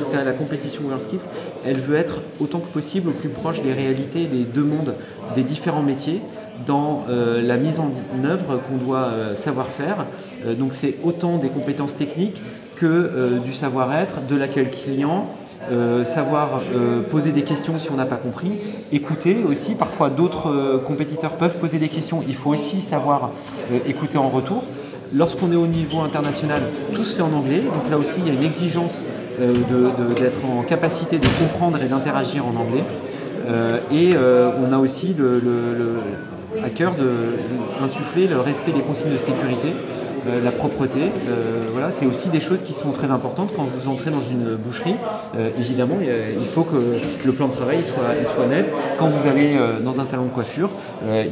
tout cas la compétition WorldSkills, elle veut être autant que possible au plus proche des réalités, des demandes des différents métiers dans la mise en œuvre qu'on doit savoir faire. Donc c'est autant des compétences techniques que du savoir-être, de l'accueil client, savoir poser des questions si on n'a pas compris, écouter aussi, parfois d'autres compétiteurs peuvent poser des questions, il faut aussi savoir écouter en retour. Lorsqu'on est au niveau international, tout se fait en anglais, donc là aussi il y a une exigence d'être en capacité de comprendre et d'interagir en anglais. On a aussi à cœur d'insuffler le respect des consignes de sécurité, la propreté. Voilà, c'est aussi des choses qui sont très importantes quand vous entrez dans une boucherie. Évidemment, il faut que le plan de travail soit net. Quand vous allez dans un salon de coiffure,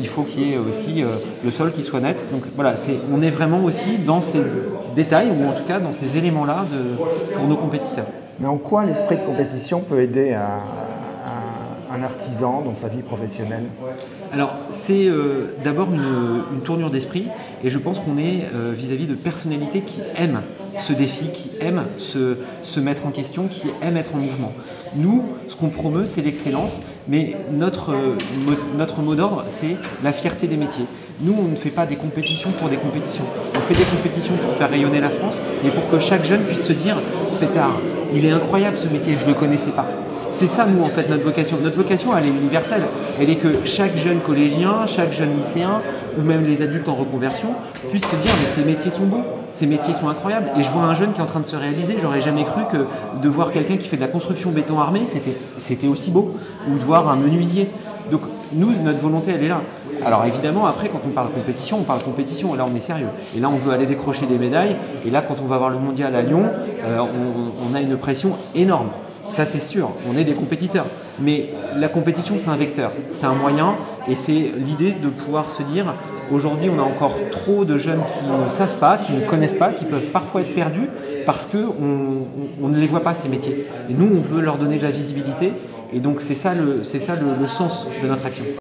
il faut qu'il y ait aussi le sol qui soit net. Donc voilà, on est vraiment aussi dans ces détails, ou en tout cas dans ces éléments-là pour nos compétiteurs. Mais en quoi l'esprit de compétition peut aider un artisan dans sa vie professionnelle? Alors c'est d'abord une tournure d'esprit, et je pense qu'on est vis-à-vis de personnalités qui aiment ce défi, qui aiment se mettre en question, qui aiment être en mouvement. Nous, ce qu'on promeut, c'est l'excellence, mais notre mot d'ordre, c'est la fierté des métiers. Nous, on ne fait pas des compétitions pour des compétitions. On fait des compétitions pour faire rayonner la France, et pour que chaque jeune puisse se dire « Pétard, il est incroyable ce métier, je ne le connaissais pas ». C'est ça, nous, en fait, notre vocation. Notre vocation, elle est universelle. Elle est que chaque jeune collégien, chaque jeune lycéen, ou même les adultes en reconversion, puissent se dire « Mais ces métiers sont beaux, ces métiers sont incroyables ». Et je vois un jeune qui est en train de se réaliser. J'aurais jamais cru que de voir quelqu'un qui fait de la construction béton armé, c'était aussi beau. Ou de voir un menuisier. Donc, nous, notre volonté, elle est là. Alors évidemment, après, quand on parle compétition, on parle compétition, et là on est sérieux. Et là on veut aller décrocher des médailles, et là quand on va voir le mondial à Lyon, on a une pression énorme. Ça c'est sûr, on est des compétiteurs. Mais la compétition c'est un vecteur, c'est un moyen, et c'est l'idée de pouvoir se dire, aujourd'hui on a encore trop de jeunes qui ne savent pas, qui ne connaissent pas, qui peuvent parfois être perdus, parce qu'on ne les voit pas ces métiers. Et nous on veut leur donner de la visibilité, et donc c'est ça le sens de notre action.